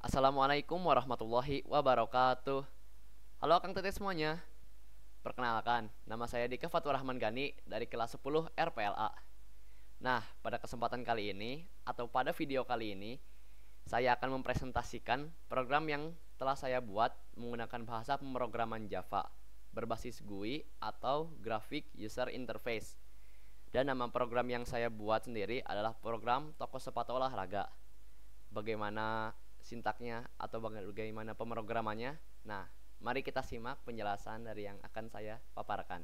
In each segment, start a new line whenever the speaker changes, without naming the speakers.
Assalamualaikum warahmatullahi wabarakatuh. Halo Kang Tete semuanya. Perkenalkan, nama saya Dika Fatur Rahman Gani dari kelas 10 RPLA. Nah, pada kesempatan kali ini atau pada video kali ini, saya akan mempresentasikan program yang telah saya buat menggunakan bahasa pemrograman Java berbasis GUI atau Graphic User Interface. Dan nama program yang saya buat sendiri adalah program toko sepatu olahraga. Bagaimana sintaknya atau bagaimana pemrogramannya? Nah, mari kita simak penjelasan dari yang akan saya paparkan.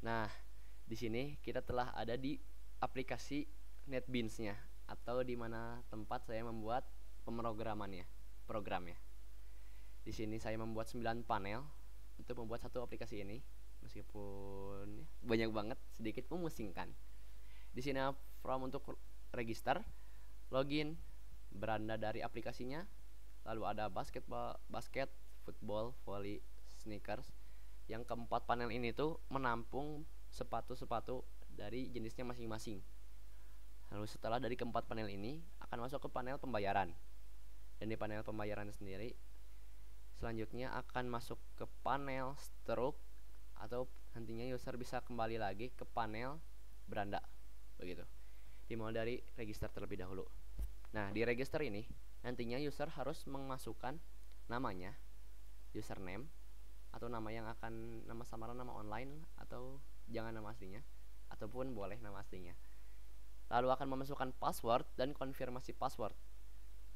Nah, di sini kita telah ada di aplikasi NetBeans-nya atau di mana tempat saya membuat pemrogramannya, programnya. Di sini saya membuat 9 panel untuk membuat satu aplikasi ini, meskipun banyak banget, sedikit memusingkan. Di sini form untuk register, login, beranda dari aplikasinya, lalu ada basket, football, volley, sneakers. Yang keempat panel ini tuh menampung sepatu-sepatu dari jenisnya masing-masing. Lalu setelah dari keempat panel ini akan masuk ke panel pembayaran. Dan di panel pembayaran sendiri selanjutnya akan masuk ke panel stroke, atau nantinya user bisa kembali lagi ke panel beranda. Begitu. Dimulai dari register terlebih dahulu. Nah, di register ini nantinya user harus memasukkan namanya, username, atau nama yang akan nama samaran, nama online, atau jangan nama aslinya, ataupun boleh nama aslinya. Lalu akan memasukkan password dan konfirmasi password.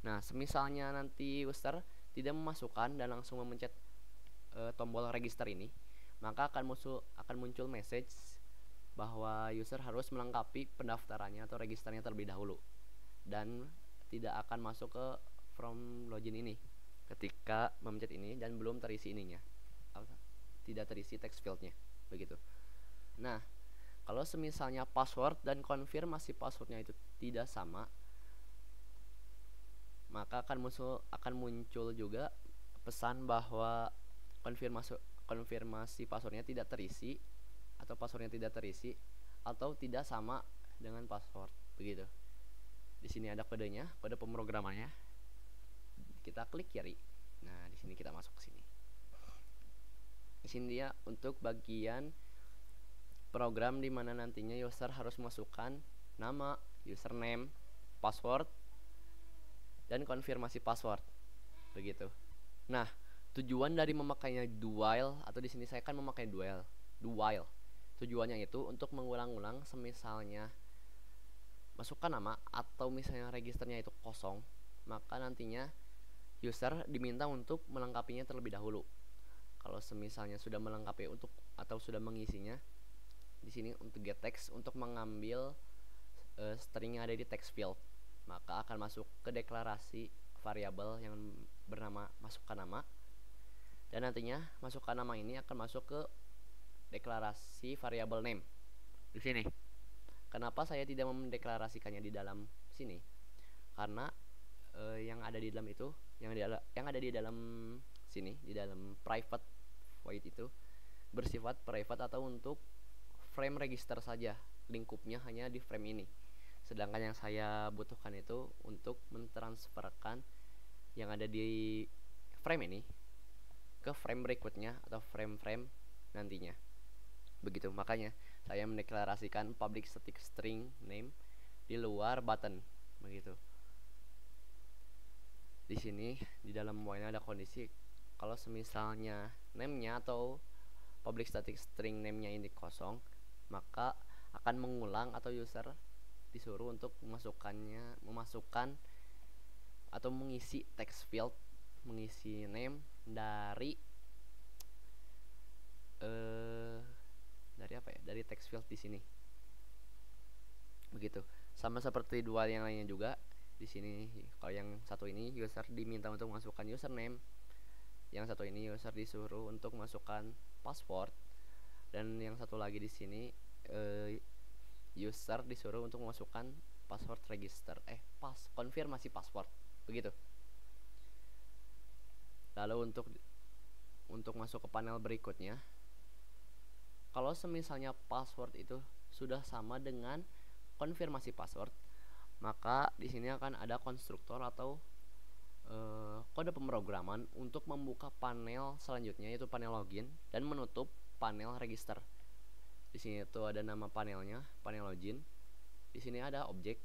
Nah, semisalnya nanti user tidak memasukkan dan langsung memencet tombol register ini, maka akan muncul message bahwa user harus melengkapi pendaftarannya atau registernya terlebih dahulu dan tidak akan masuk ke from login ini ketika memencet ini dan belum terisi ininya, tidak terisi text fieldnya, begitu. Nah, kalau semisalnya password dan konfirmasi passwordnya itu tidak sama, maka akan muncul juga pesan bahwa konfirmasi passwordnya tidak terisi, atau passwordnya tidak terisi, atau tidak sama dengan password, begitu. Di sini ada kodenya, kode pemrogramannya. Kita klik kiri. Nah, di sini kita masuk ke sini. Di sini dia untuk bagian program di mana nantinya user harus masukkan nama, username, password, dan konfirmasi password, begitu. Nah, tujuan dari memakainya do while, atau di sini saya kan memakai do while. Tujuannya itu untuk mengulang-ulang semisalnya masukkan nama atau misalnya registernya itu kosong, maka nantinya user diminta untuk melengkapinya terlebih dahulu. Kalau semisalnya sudah melengkapi untuk atau sudah mengisinya, di sini untuk get text untuk mengambil string yang ada di text field, maka akan masuk ke deklarasi variabel yang bernama masukkan nama, dan nantinya masukkan nama ini akan masuk ke deklarasi variabel name di sini. Kenapa saya tidak mendeklarasikannya di dalam sini? Karena yang ada di dalam itu, yang ada di dalam sini, di dalam private void itu bersifat private atau untuk frame register saja, lingkupnya hanya di frame ini. Sedangkan yang saya butuhkan itu untuk mentransferkan yang ada di frame ini ke frame berikutnya atau frame-frame nantinya, begitu. Makanya saya mendeklarasikan public static string name di luar button, begitu. Di sini di dalam while ada kondisi kalau semisalnya name-nya atau public static string name-nya ini kosong, maka akan mengulang atau user disuruh untuk memasukkan atau mengisi text field, mengisi name dari apa ya? Dari text field di sini. Begitu. Sama seperti dua yang lainnya juga. Di sini kalau yang satu ini user diminta untuk masukkan username, yang satu ini user disuruh untuk masukkan password, dan yang satu lagi di sini user disuruh untuk masukkan password register, konfirmasi password, begitu. Lalu untuk masuk ke panel berikutnya, kalau semisalnya password itu sudah sama dengan konfirmasi password, maka di sini akan ada konstruktor atau kode pemrograman untuk membuka panel selanjutnya, yaitu panel login, dan menutup panel register. Di sini itu ada nama panelnya, panel login. Di sini ada objek,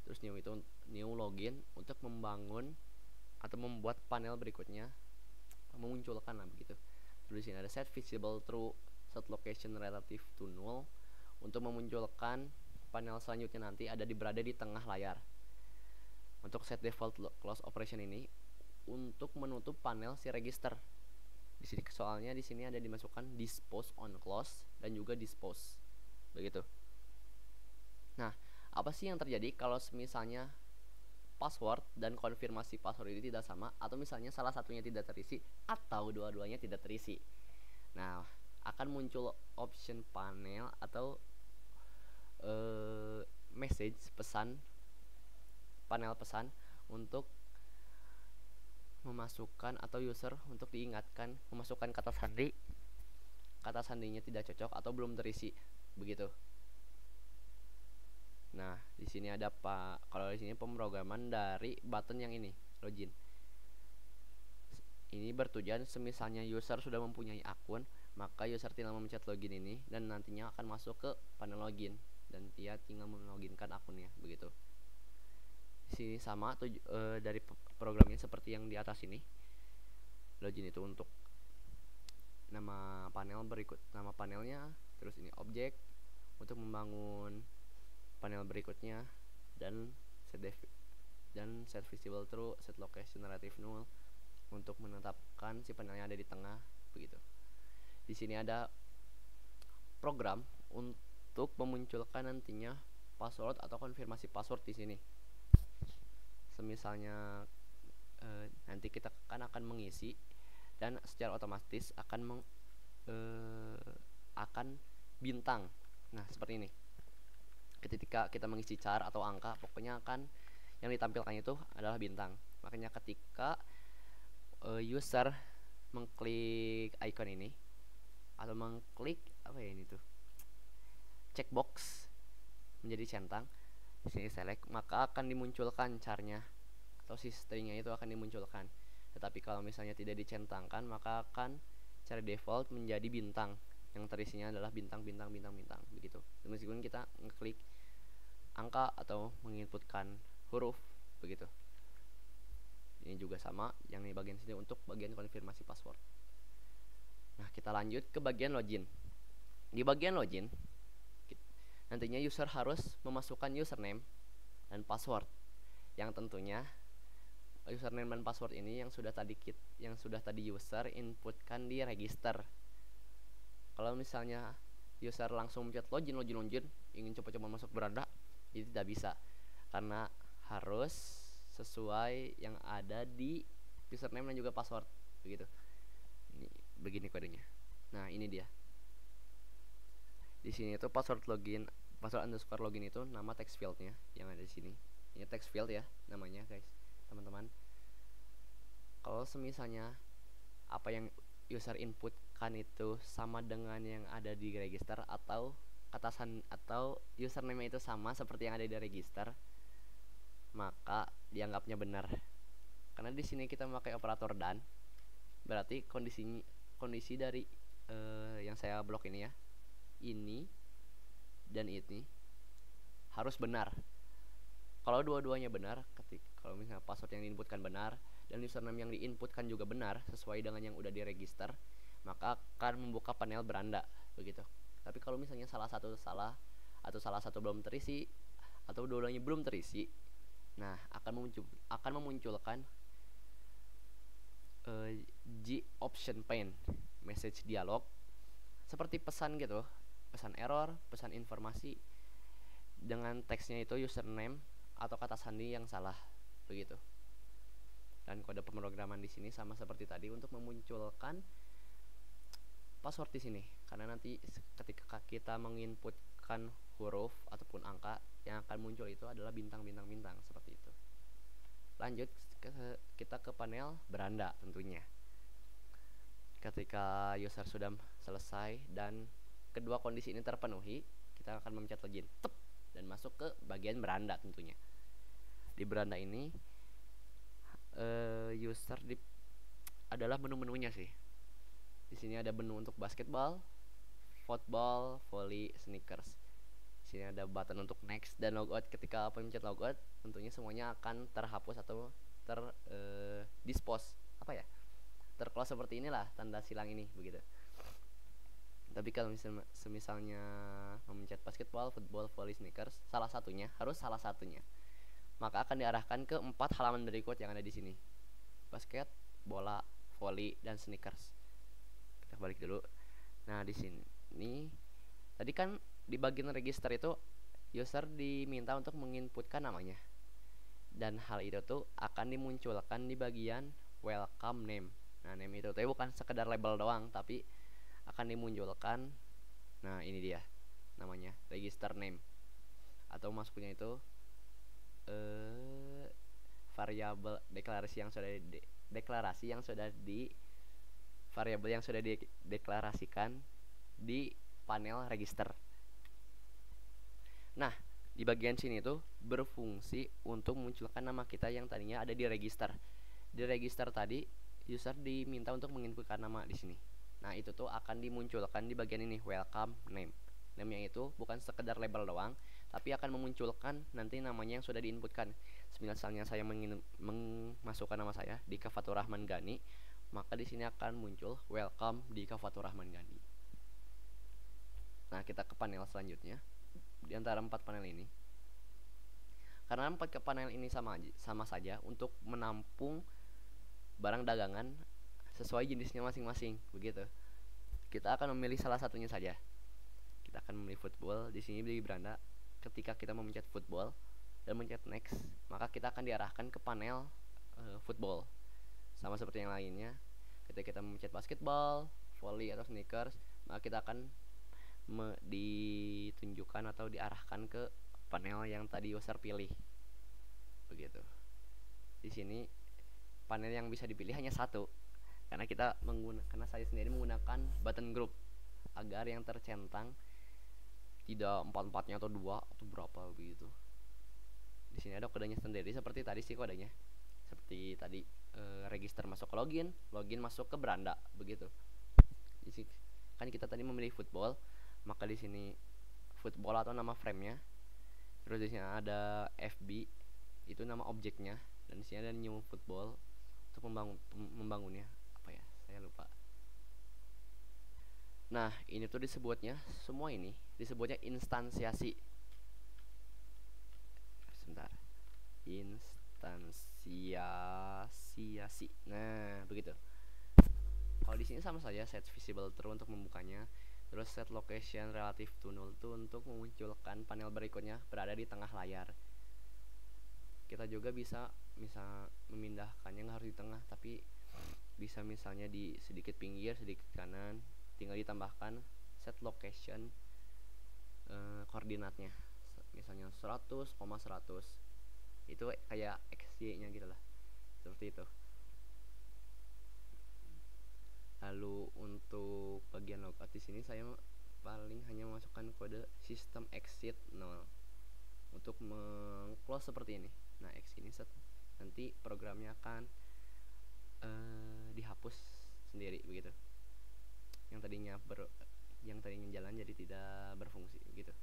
terus new itu new login untuk membangun atau membuat panel berikutnya, memunculkan lah begitu. Terus di sini ada set visible true, set location relative to null untuk memunculkan panel selanjutnya nanti berada di tengah layar. Untuk set default close operation ini untuk menutup panel si register. Di sini soalnya di sini ada dimasukkan dispose on close dan juga dispose. Begitu. Nah, apa sih yang terjadi kalau misalnya password dan konfirmasi password ini tidak sama, atau misalnya salah satunya tidak terisi atau dua-duanya tidak terisi? Nah, akan muncul option panel atau message pesan, panel pesan untuk memasukkan atau user untuk diingatkan memasukkan kata sandi. Kata sandinya tidak cocok atau belum terisi, begitu. Nah, di sini ada kalau di sini pemrograman dari button yang ini, login. Ini bertujuan semisalnya user sudah mempunyai akun, maka user tinggal memencet login ini dan nantinya akan masuk ke panel login dan dia tinggal meloginkan akunnya, begitu. Di sini sama dari programnya seperti yang di atas ini. Login itu untuk nama panel berikut, nama panelnya, terus ini objek untuk membangun panel berikutnya, dan set visible true, set location relative null untuk menetapkan si panelnya ada di tengah, begitu. Di sini ada program untuk memunculkan nantinya password atau konfirmasi password di sini. Semisalnya nanti kita akan mengisi dan secara otomatis akan bintang. Nah, seperti ini. Ketika kita mengisi char atau angka, pokoknya akan yang ditampilkan itu adalah bintang. Makanya ketika user mengklik icon ini atau mengklik apa ya ini tuh, checkbox menjadi centang, di sini select, maka akan dimunculkan charnya atau si stringnya itu akan dimunculkan. Tetapi kalau misalnya tidak dicentangkan, maka akan cara default menjadi bintang yang terisinya adalah bintang bintang bintang bintang, begitu. Meskipun kita ngeklik angka atau menginputkan huruf, begitu. Ini juga sama yang di bagian sini untuk bagian konfirmasi password. Nah, kita lanjut ke bagian login. Di bagian login nantinya user harus memasukkan username dan password, yang tentunya username dan password ini yang sudah tadi user inputkan di register. Kalau misalnya user langsung mencet login ingin coba-coba masuk beranda, itu tidak bisa karena harus sesuai yang ada di username dan juga password, begitu. Ini begini kodenya. Nah, ini dia. Di sini itu password underscore login itu nama text fieldnya yang ada di sini. Ini text field ya namanya, guys, teman-teman. Kalau semisalnya apa yang user inputkan itu sama dengan yang ada di register atau atau username itu sama seperti yang ada di register, maka dianggapnya benar. Karena di sini kita memakai operator dan, berarti kondisi dari yang saya blok ini ya, ini dan ini harus benar. Kalau dua-duanya benar, kalau misalnya password yang diinputkan benar dan username yang diinputkan juga benar sesuai dengan yang udah diregister, maka akan membuka panel beranda, begitu. Tapi kalau misalnya salah satu salah atau salah satu belum terisi atau dua-duanya belum terisi, nah akan memunculkan G option pane message dialog seperti pesan gitu, pesan error, pesan informasi dengan teksnya itu username atau kata sandi yang salah, begitu. Dan kode pemrograman di sini sama seperti tadi untuk memunculkan password di sini, karena nanti ketika kita menginputkan huruf ataupun angka, yang akan muncul itu adalah bintang bintang bintang seperti itu. Lanjut kita ke panel beranda tentunya. Ketika user sudah selesai dan kedua kondisi ini terpenuhi, kita akan memencet login. dan masuk ke bagian beranda tentunya. Di beranda ini user adalah menu-menunya sih. Di sini ada menu untuk basketball, football, volley, sneakers. Di sini ada button untuk next dan logout. Ketika pencet logout, tentunya semuanya akan terhapus atau dispose, apa ya? Terclose seperti inilah tanda silang ini begitu. Tapi kalau misalnya memencet basketball, football, volley, sneakers, salah satunya, maka akan diarahkan ke 4 halaman berikut yang ada di sini. Basket, bola, volley, dan sneakers. Kita balik dulu. Nah, di sini tadi kan di bagian register itu user diminta untuk menginputkan namanya. Dan hal itu tuh akan dimunculkan di bagian welcome name. Nah, name itu tuh bukan sekedar label doang, tapi akan dimunculkan. Nah, ini dia namanya, register name. Atau masuknya itu variabel deklarasi yang sudah di variabel yang sudah dideklarasikan di panel register. Nah, di bagian sini tuh berfungsi untuk memunculkan nama kita yang tadinya ada di register. Di register tadi user diminta untuk menginputkan nama di sini. Nah, itu tuh akan dimunculkan di bagian ini, welcome name. Name-nya itu bukan sekedar label doang, tapi akan memunculkan nanti namanya yang sudah diinputkan. Misalnya saya memasukkan nama saya Dika Fatur Rahman Gani, maka di sini akan muncul welcome Dika Fatur Rahman Gani. Nah, kita ke panel selanjutnya. Di antara 4 panel ini, karena 4 panel ini sama saja untuk menampung barang dagangan sesuai jenisnya masing-masing begitu. Kita akan memilih salah satunya saja. Kita akan memilih football. Di sini di beranda, ketika kita memencet football dan mencet next, maka kita akan diarahkan ke panel football. Sama seperti yang lainnya, ketika kita memencet basketball, volley atau sneakers, maka kita akan ditunjukkan atau diarahkan ke panel yang tadi user pilih begitu. Di sini panel yang bisa dipilih hanya satu, karena saya sendiri menggunakan button group agar yang tercentang tidak 4-4-nya atau 2 atau berapa begitu. Di sini ada kodenya sendiri seperti tadi sih kodenya. Seperti tadi register masuk ke login masuk ke beranda begitu. Di sini kan kita tadi memilih football, maka di sini football atau nama frame-nya. Terus di sini ada FB, itu nama objeknya, dan di sini ada new football untuk membangunnya. Apa ya? Saya lupa. Nah, ini tuh disebutnya, semua ini disebutnya instansiasi. Sebentar. Instansiasi. Nah, begitu. Kalau di sini sama saja, set visible true untuk membukanya, terus set location relative to null itu untuk memunculkan panel berikutnya berada di tengah layar. Kita juga bisa memindahkannya, nggak harus di tengah, tapi bisa misalnya di sedikit pinggir, sedikit kanan, tinggal ditambahkan set location koordinatnya, misalnya 100,100, itu kayak XY nya gitu lah, seperti itu. Lalu untuk bagian logout di sini saya paling hanya memasukkan kode system exit 0 untuk meng-close seperti ini. Nah, X ini nanti programnya akan dihapus sendiri begitu. Yang tadinya jalan jadi tidak berfungsi begitu.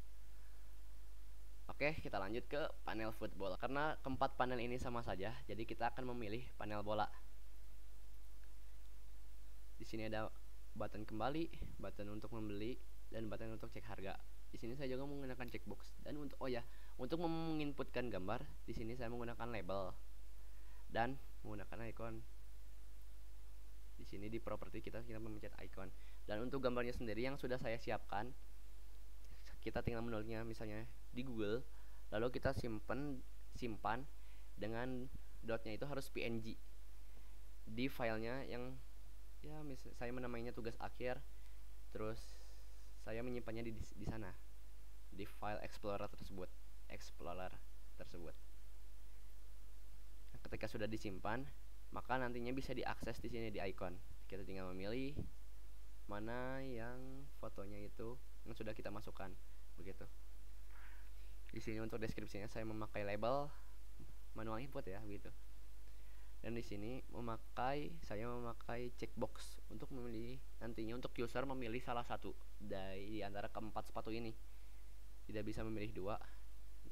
Oke, kita lanjut ke panel football. Karena keempat panel ini sama saja, jadi kita akan memilih panel bola. Di sini ada button kembali, button untuk membeli, dan button untuk cek harga. Di sini saya juga menggunakan checkbox, dan untuk menginputkan gambar, di sini saya menggunakan label dan menggunakan icon. Di sini di properti kita memencet icon, dan untuk gambarnya sendiri yang sudah saya siapkan, kita tinggal menulisnya misalnya di Google, lalu kita simpan dengan dotnya itu harus PNG di filenya yang saya menamainya tugas akhir, terus saya menyimpannya di sana, di file explorer tersebut. Nah, ketika sudah disimpan, maka nantinya bisa diakses di sini di icon. Kita tinggal memilih mana yang fotonya itu yang sudah kita masukkan begitu. Di sini untuk deskripsinya saya memakai label manual input ya begitu. Dan di sini saya memakai checkbox untuk memilih nantinya untuk user memilih salah satu dari antara keempat sepatu ini. Tidak bisa memilih dua,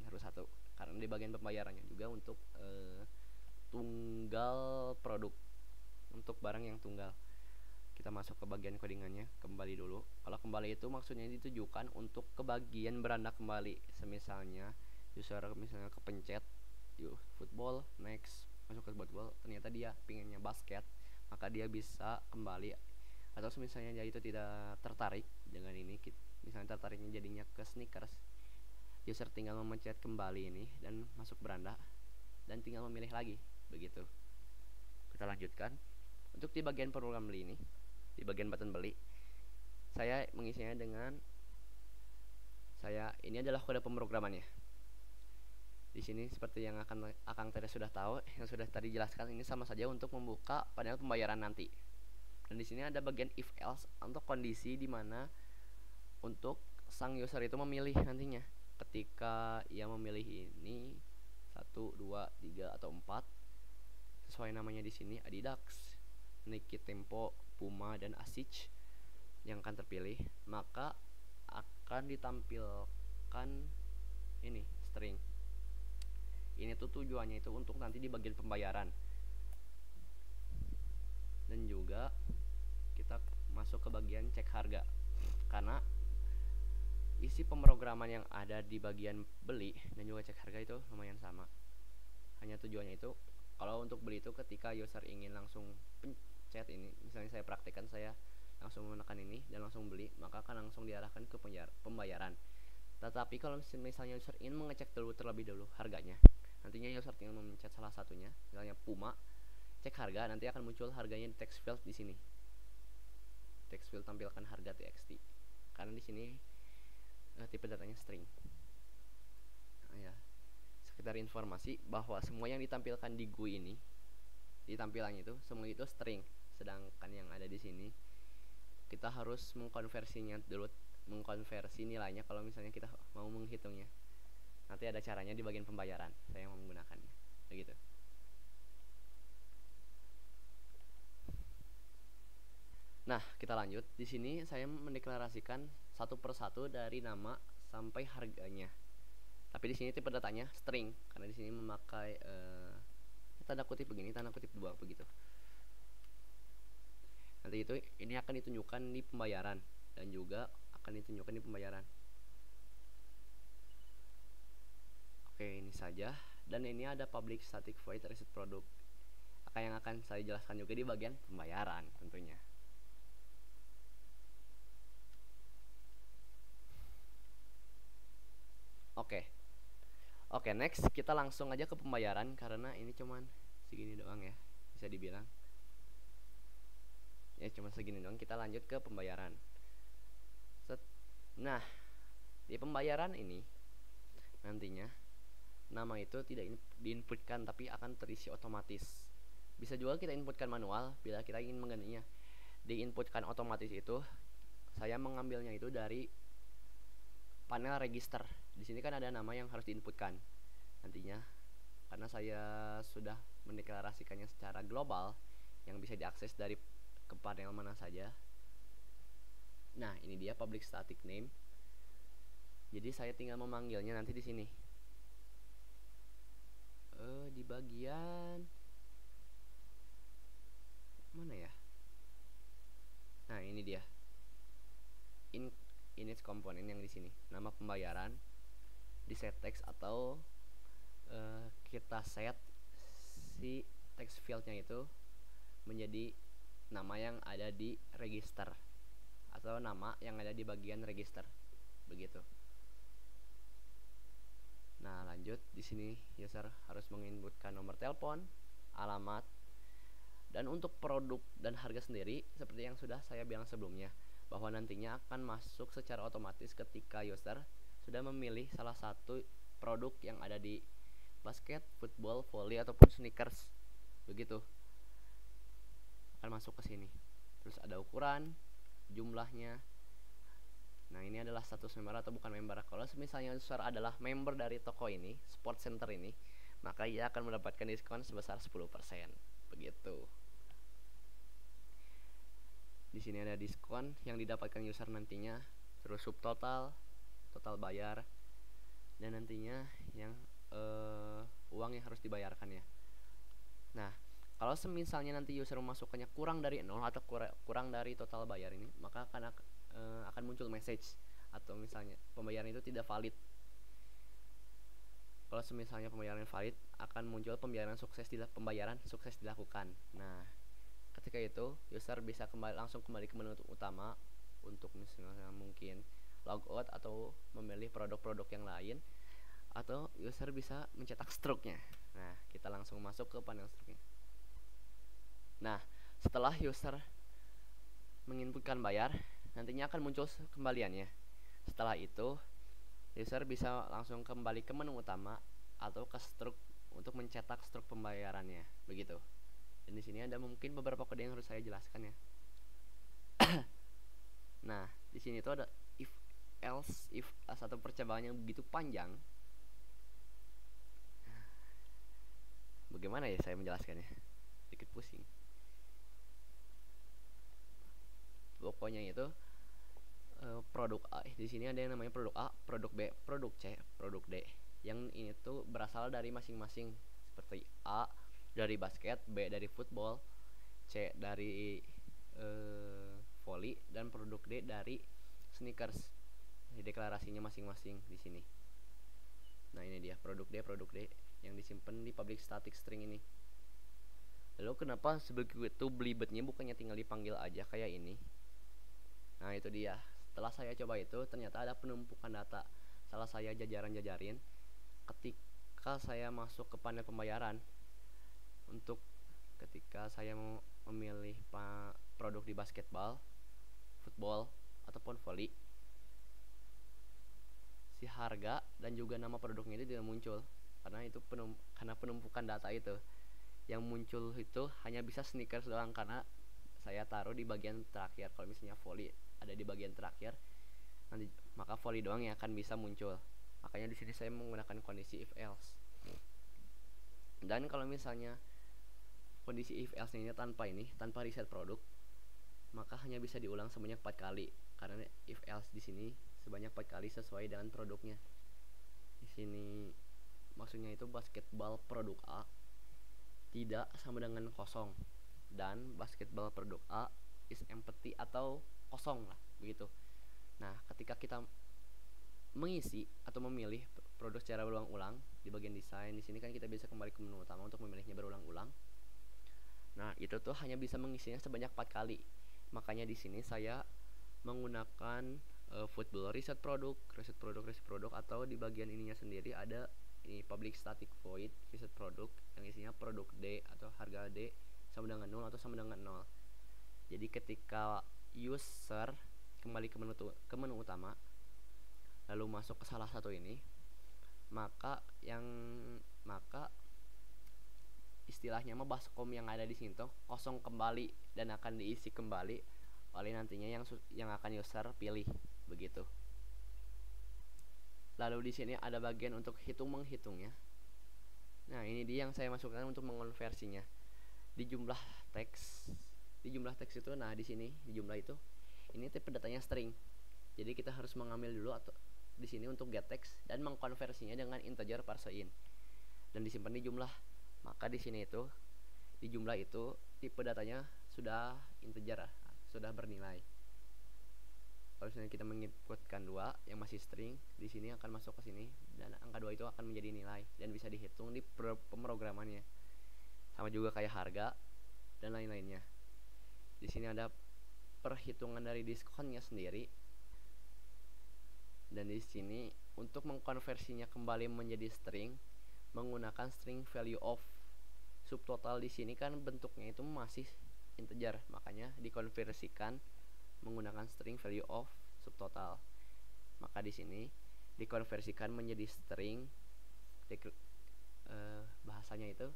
harus satu. Karena di bagian pembayarannya juga untuk tunggal produk, untuk barang yang tunggal. Kita masuk ke bagian codingannya, kembali dulu. Kalau kembali itu maksudnya ditujukan untuk ke bagian beranda kembali. Semisalnya user misalnya kepencet football, next masuk ke football, ternyata dia pinginnya basket, maka dia bisa kembali. Atau misalnya dia itu tidak tertarik dengan ini, misalnya tertariknya jadinya ke sneakers, user tinggal memencet kembali ini dan masuk beranda dan tinggal memilih lagi begitu. Kita lanjutkan. Untuk di bagian program beli ini, di bagian button beli, saya mengisinya dengan ini adalah kode pemrogramannya. Di sini seperti yang Akang tadi sudah tahu, yang sudah tadi jelaskan, ini sama saja untuk membuka panel pembayaran nanti. Dan di sini ada bagian if else untuk kondisi di mana untuk sang user itu memilih nantinya. Ketika ia memilih ini 1, 2, 3 atau 4 sesuai namanya di sini, Adidas, Nike Tempo, Puma dan Asics yang akan terpilih, maka akan ditampilkan ini string. Ini tuh tujuannya itu untuk nanti di bagian pembayaran. Dan juga kita masuk ke bagian cek harga, karena isi pemrograman yang ada di bagian beli dan juga cek harga itu lumayan sama. Hanya tujuannya itu kalau untuk beli itu ketika user ingin langsung pencet ini, misalnya saya praktekkan, saya langsung menekan ini dan langsung beli, maka akan langsung diarahkan ke pembayaran. Tetapi kalau misalnya user ingin mengecek terlebih dahulu harganya, nantinya user tinggal memencet salah satunya, misalnya Puma, cek harga, nanti akan muncul harganya di text field di sini. Text field tampilkan harga txt. Karena di sini tipe datanya string. Nah, ya, sekedar informasi bahwa semua yang ditampilkan di GUI ini, di tampilannya itu semua itu string, sedangkan yang ada di sini kita harus mengkonversinya dulu, mengkonversi nilainya kalau misalnya kita mau menghitungnya. Nanti ada caranya di bagian pembayaran, saya mau menggunakannya begitu. Nah, kita lanjut. Di sini saya mendeklarasikan satu persatu dari nama sampai harganya. Tapi di sini tipe datanya string, karena di sini memakai tanda kutip begini, tanda kutip 2 begitu. Nanti itu ini akan ditunjukkan di pembayaran dan juga akan ditunjukkan di pembayaran. Oke, ini saja. Dan ini ada public static void reset product, yang akan saya jelaskan juga di bagian pembayaran tentunya. Oke, next kita langsung aja ke pembayaran karena ini cuman segini doang ya, bisa dibilang. Ya cuma segini doang, kita lanjut ke pembayaran. Nah, di pembayaran ini nantinya nama itu tidak diinputkan tapi akan terisi otomatis. Bisa juga kita inputkan manual bila kita ingin menggantinya. Diinputkan otomatis itu saya mengambilnya itu dari panel register. Di sini kan ada nama yang harus diinputkan nantinya. Karena saya sudah mendeklarasikannya secara global yang bisa diakses dari ke panel mana saja. Nah, ini dia public static name. Jadi saya tinggal memanggilnya nanti di sini. Di bagian mana ya? Nah, ini dia. Init komponen yang di sini. Nama pembayaran di set text atau kita set si text fieldnya itu menjadi nama yang ada di register atau nama yang ada di bagian register begitu. Nah, lanjut di sini user harus menginputkan nomor telepon, alamat, dan untuk produk dan harga sendiri seperti yang sudah saya bilang sebelumnya, bahwa nantinya akan masuk secara otomatis ketika user sudah memilih salah satu produk yang ada di basket, football, volley ataupun sneakers begitu. Akan masuk ke sini. Terus ada ukuran, jumlahnya, Nah, ini adalah status member atau bukan member. Kalau misalnya user adalah member dari toko ini, Sport Center ini, maka ia akan mendapatkan diskon sebesar 10%. Begitu. Di sini ada diskon yang didapatkan user nantinya, terus subtotal, total bayar, dan nantinya yang uang yang harus dibayarkan ya. Nah, kalau misalnya nanti user memasukkannya kurang dari 0 atau kurang dari total bayar ini, maka akan muncul message atau misalnya pembayaran itu tidak valid. Kalau misalnya pembayaran valid, akan muncul pembayaran sukses dilakukan. Nah, ketika itu user bisa langsung kembali ke menu utama untuk misalnya mungkin logout atau memilih produk-produk yang lain, atau user bisa mencetak stroke-nya. Nah, kita langsung masuk ke panel stroke-nya. Nah, setelah user menginputkan bayar, nantinya akan muncul kembaliannya. Setelah itu, user bisa langsung kembali ke menu utama atau ke stroke untuk mencetak stroke pembayarannya, begitu. Dan di sini ada mungkin beberapa kode yang harus saya jelaskan ya. Nah, di sini tuh ada if else atau percobaan yang begitu panjang. Bagaimana ya saya menjelaskannya? Sedikit pusing. Pokoknya itu produk A. Di sini ada yang namanya produk A, produk B, produk C, produk D. Yang ini tuh berasal dari masing-masing, seperti A dari basket, B dari football, C dari volley, dan produk D dari sneakers. Deklarasinya masing-masing di sini. Nah, ini dia produk D yang disimpan di public static string ini. Lalu kenapa sebegitu belibetnya bukannya tinggal dipanggil aja kayak ini? Nah, itu dia. Setelah saya coba itu, ternyata ada penumpukan data. Salah saya jajarin ketika saya masuk ke panel pembayaran. Untuk ketika saya mau memilih produk di basketball, football, ataupun volley, si harga dan juga nama produknya itu tidak muncul karena itu karena penumpukan data itu. Yang muncul itu hanya bisa sneakers doang karena saya taruh di bagian terakhir. Kalau misalnya volley ada di bagian terakhir, nanti maka volley doang yang akan bisa muncul. Makanya di sini saya menggunakan kondisi if else. Dan kalau misalnya kondisi if else ini tanpa reset produk, maka hanya bisa diulang sebanyak 4 kali karena if else di sini sebanyak 4 kali sesuai dengan produknya. Di sini maksudnya itu basketball produk A tidak sama dengan kosong, dan basketball produk A is empty atau kosong lah begitu. Nah, ketika kita mengisi atau memilih produk secara berulang-ulang di bagian desain, di sini kan kita bisa kembali ke menu utama untuk memilihnya berulang-ulang. Nah, itu tuh hanya bisa mengisinya sebanyak 4 kali. Makanya di sini saya menggunakan football reset produk, atau di bagian ininya sendiri ada ini public static void reset produk yang isinya produk D atau harga D sama dengan 0 atau sama dengan 0. Jadi ketika user kembali ke menu utama lalu masuk ke salah satu ini, maka istilahnya baskom yang ada di sini tuh kosong kembali dan akan diisi kembali oleh nantinya yang akan user pilih begitu. Lalu di sini ada bagian untuk menghitungnya. Nah, ini dia yang saya masukkan untuk mengonversinya. Di jumlah teks itu, nah di sini di jumlah itu, ini tipe datanya string. Jadi kita harus mengambil dulu atau di sini untuk get text dan mengkonversinya dengan integer parseIn dan disimpan di jumlah. Maka di sini itu di jumlah itu tipe datanya sudah integer, sudah bernilai. Kalau misalnya kita menginputkan 2 yang masih string, di sini akan masuk ke sini dan angka 2 itu akan menjadi nilai dan bisa dihitung di pemrogramannya. Sama juga kayak harga dan lain-lainnya. Di sini ada perhitungan dari diskonnya sendiri. Dan di sini untuk mengkonversinya kembali menjadi string menggunakan string value of subtotal. Di sini kan bentuknya itu masih integer, makanya dikonversikan menggunakan string value of subtotal. Maka di sini dikonversikan menjadi string, bahasanya itu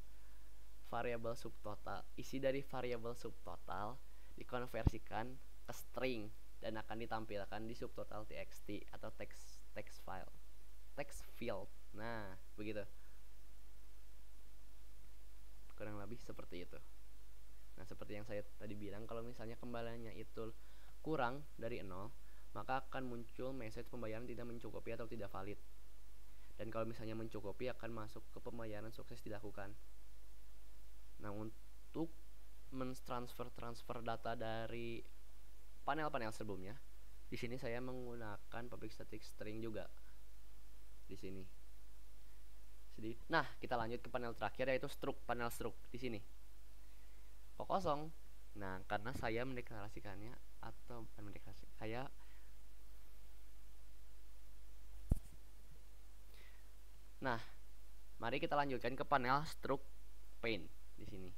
variable subtotal. Isi dari variable subtotal dikonversikan ke string dan akan ditampilkan di subtotal txt atau text field. Nah, begitu. Kurang lebih seperti itu. Nah, seperti yang saya tadi bilang, kalau misalnya kembaliannya itu kurang dari 0, maka akan muncul message pembayaran tidak mencukupi atau tidak valid. Dan kalau misalnya mencukupi, akan masuk ke pembayaran sukses dilakukan. Nah, untuk mentransfer data dari panel-panel sebelumnya, di sini saya menggunakan public static string juga di sini. Nah, kita lanjut ke panel terakhir, yaitu panel struct di sini. Kok kosong? Nah, karena saya mendeklarasikannya, atau bukan mendeklarasi, Nah, mari kita lanjutkan ke panel struct pane di sini.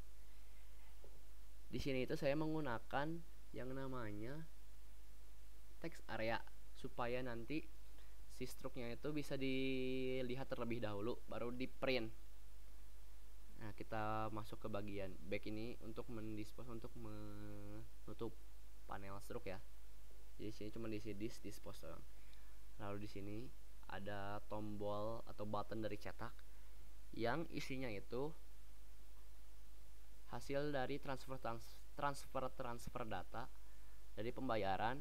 Di sini itu saya menggunakan yang namanya text area supaya nanti si struknya itu bisa dilihat terlebih dahulu baru di print. Nah, kita masuk ke bagian back ini untuk menutup panel struct ya. Jadi sini cuma diisi dispose doang. Lalu di sini ada tombol atau button dari cetak yang isinya itu hasil dari transfer data dari pembayaran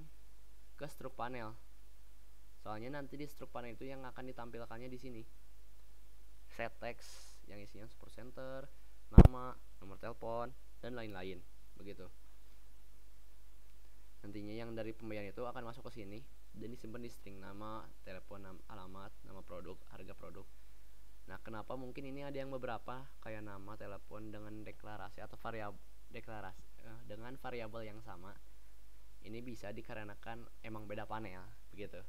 ke struct panel. Soalnya nanti di struct panel itu yang akan ditampilkannya di sini. Set text yang isinya support center, nama, nomor telepon, dan lain-lain. Begitu. Nantinya yang dari pembayaran itu akan masuk ke sini dan disimpan di string nama, telepon, alamat, nama produk, harga produk. Nah, kenapa mungkin ini ada yang beberapa kayak nama, telepon dengan deklarasi atau dengan variabel yang sama. Ini bisa dikarenakan emang beda panel, begitu.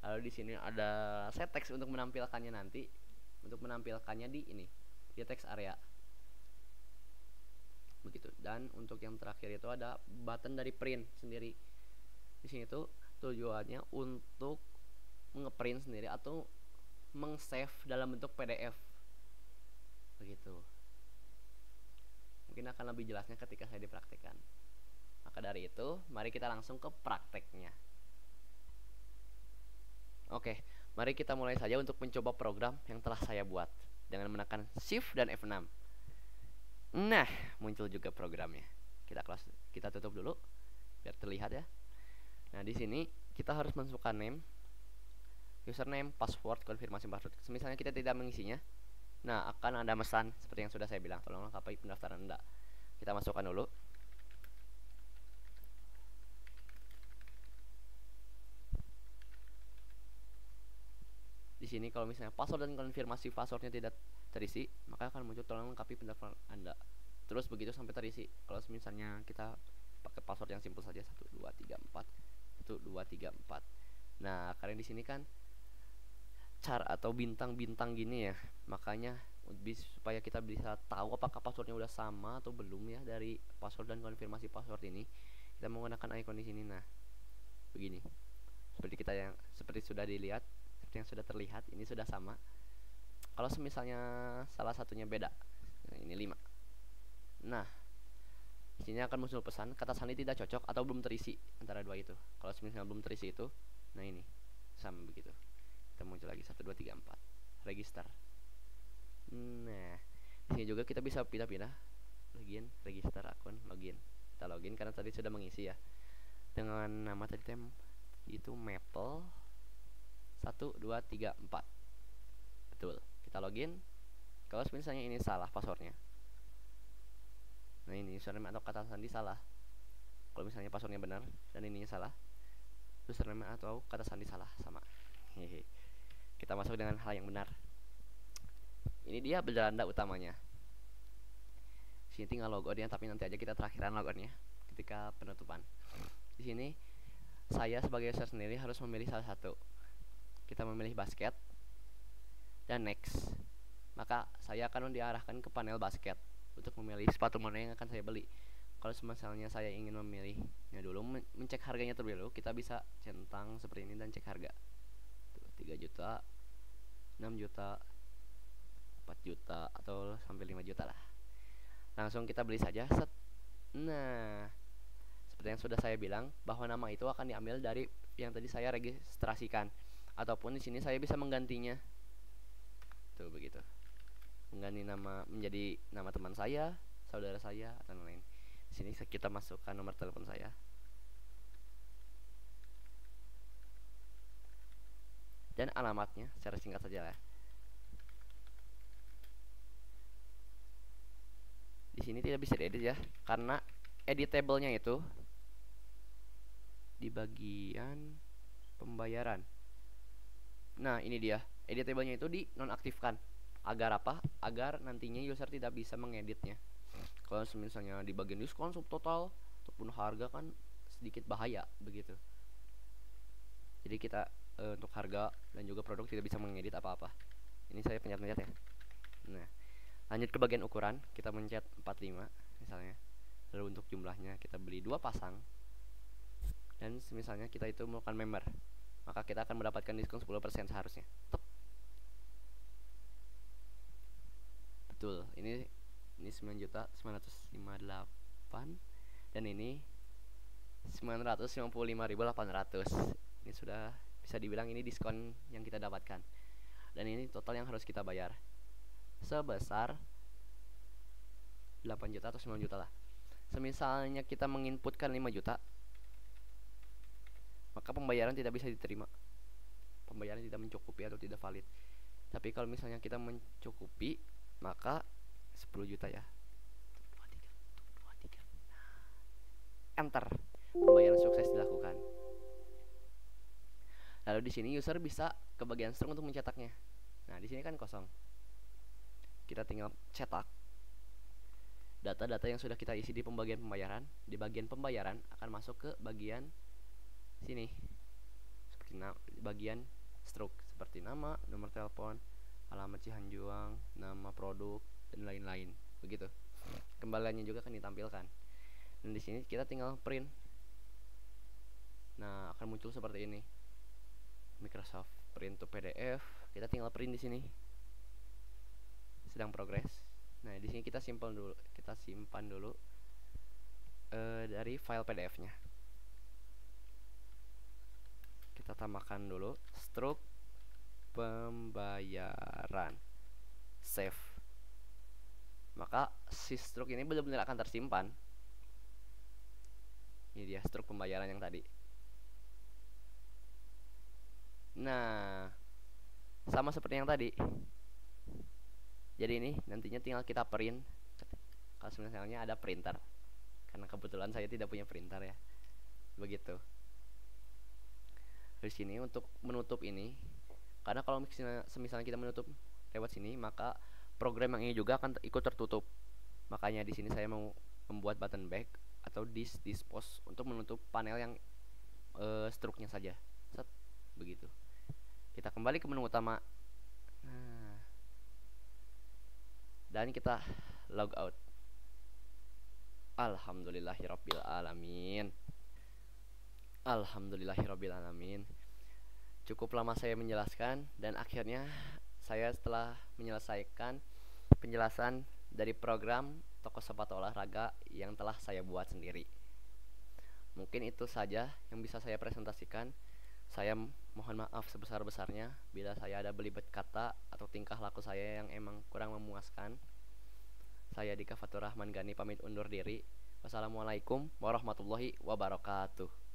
Lalu di sini ada set text untuk menampilkannya nanti, untuk menampilkannya di ini, di text area. Begitu. Dan untuk yang terakhir itu ada button dari print sendiri. Di sini tuh tujuannya untuk ngeprint sendiri atau mengsave dalam bentuk PDF. Begitu. Mungkin akan lebih jelasnya ketika saya dipraktikkan. Maka dari itu, mari kita langsung ke prakteknya. Oke, mari kita mulai saja untuk mencoba program yang telah saya buat dengan menekan Shift dan F6. Nah, muncul juga programnya. Kita tutup dulu biar terlihat ya. Nah, di sini kita harus masukkan name, username, password, konfirmasi password. Misalnya kita tidak mengisinya, nah akan ada pesan seperti yang sudah saya bilang, tolong lengkapi pendaftaran Anda. Kita masukkan dulu. Di sini kalau misalnya password dan konfirmasi passwordnya tidak terisi, maka akan muncul tolong lengkapi pendaftaran Anda. Terus begitu sampai terisi. Kalau misalnya kita pakai password yang simpel saja 1234 1234. Nah, kalian di sini kan char atau bintang-bintang gini ya. Makanya supaya kita bisa tahu apakah passwordnya udah sama atau belum ya dari password dan konfirmasi password ini, kita menggunakan icon di sini. Nah, begini. Seperti sudah dilihat, seperti yang sudah terlihat, ini sudah sama. Kalau misalnya salah satunya beda, nah ini 5. Nah, di sini akan muncul pesan kata sandi tidak cocok atau belum terisi antara dua itu. Kalau misalnya belum terisi itu, nah ini sama begitu. Kita muncul lagi 1 2 3 4 register. Nah, di sini juga kita bisa pindah-pindah login, register akun, login. Kita login karena tadi sudah mengisi ya. Dengan nama tadi itu Maple 1 2 3 4. Betul. Kita login. Kalau misalnya ini salah passwordnya, nah ini username atau kata sandi salah. Kalau misalnya passwordnya benar dan ininya salah, username atau kata sandi salah sama. Hehe. Kita masuk dengan hal yang benar. Ini dia beranda utamanya. Sini tinggal logonnya, tapi nanti aja kita terakhiran logonnya ketika penutupan. Di sini saya sebagai user sendiri harus memilih salah satu. Kita memilih basket dan next. Maka saya akan diarahkan ke panel basket untuk memilih sepatu mana yang akan saya beli. Kalau misalnya saya ingin memilihnya dulu, mencek harganya terlebih dahulu, kita bisa centang seperti ini dan cek harga. Tuh, 3 juta, 6 juta, 4 juta, atau sampai 5 juta lah. Langsung kita beli saja. Set. Nah, seperti yang sudah saya bilang bahwa nama itu akan diambil dari yang tadi saya registrasikan, ataupun di sini saya bisa menggantinya. Tuh begitu. Mengganti nama menjadi nama teman saya, saudara saya, atau lain-lain. Di sini kita masukkan nomor telepon saya. Dan alamatnya secara singkat saja ya. Di sini tidak bisa diedit ya, karena editable-nya itu di bagian pembayaran. Nah, ini dia. Editable-nya itu dinonaktifkan. Agar apa? Agar nantinya user tidak bisa mengeditnya. Kalau misalnya di bagian diskon, subtotal, ataupun harga kan sedikit bahaya begitu. Jadi kita untuk harga dan juga produk tidak bisa mengedit apa-apa. Ini saya pencet-pencet ya. Nah, lanjut ke bagian ukuran, kita mencet 45 misalnya. Lalu untuk jumlahnya kita beli 2 pasang. Dan misalnya kita itu melakukan member, maka kita akan mendapatkan diskon 10% seharusnya. Tep. Betul, ini 9.958 dan ini 955.800. Ini sudah bisa dibilang ini diskon yang kita dapatkan. Dan ini total yang harus kita bayar sebesar 8 juta atau 9 juta lah. Semisalnya kita menginputkan 5 juta, maka pembayaran tidak bisa diterima. Pembayaran tidak mencukupi atau tidak valid. Tapi kalau misalnya kita mencukupi, maka 10 juta ya. 23. Enter. Pembayaran sukses dilakukan. Lalu di sini user bisa ke bagian strung untuk mencetaknya. Nah, di sini kan kosong. Kita tinggal cetak. Data-data yang sudah kita isi di pembagian pembayaran, di bagian pembayaran akan masuk ke bagian sini. Seperti bagian struk, seperti nama, nomor telepon, alamat Cihanjuang, nama produk, dan lain-lain. Begitu. Kembaliannya juga akan ditampilkan. Dan di sini kita tinggal print. Nah, akan muncul seperti ini. Microsoft Print to PDF. Kita tinggal print di sini. Sedang progres. Nah, di sini kita simpan dulu dari file PDF-nya. Kita tambahkan dulu struk pembayaran, save. Maka si struk ini benar-benar akan tersimpan. Ini dia struk pembayaran yang tadi. Nah, sama seperti yang tadi. Jadi ini nantinya tinggal kita print. Kalau misalnya ada printer, karena kebetulan saya tidak punya printer ya. Begitu. Di sini untuk menutup ini, karena kalau misalnya kita menutup lewat sini, maka program yang ini juga akan ikut tertutup. Makanya di sini saya mau membuat button back atau dispose untuk menutup panel yang struknya saja. Set, begitu. Kita kembali ke menu utama. Nah, dan kita log out. Alhamdulillahirabbil alamin. Alhamdulillahirabbil alamin. Cukup lama saya menjelaskan, dan akhirnya saya setelah menyelesaikan penjelasan dari program toko sepatu olahraga yang telah saya buat sendiri. Mungkin itu saja yang bisa saya presentasikan. Saya mohon maaf sebesar-besarnya bila saya ada belibet kata atau tingkah laku saya yang emang kurang memuaskan. Saya Dika Fatur Rahman Gani pamit undur diri. Wassalamualaikum warahmatullahi wabarakatuh.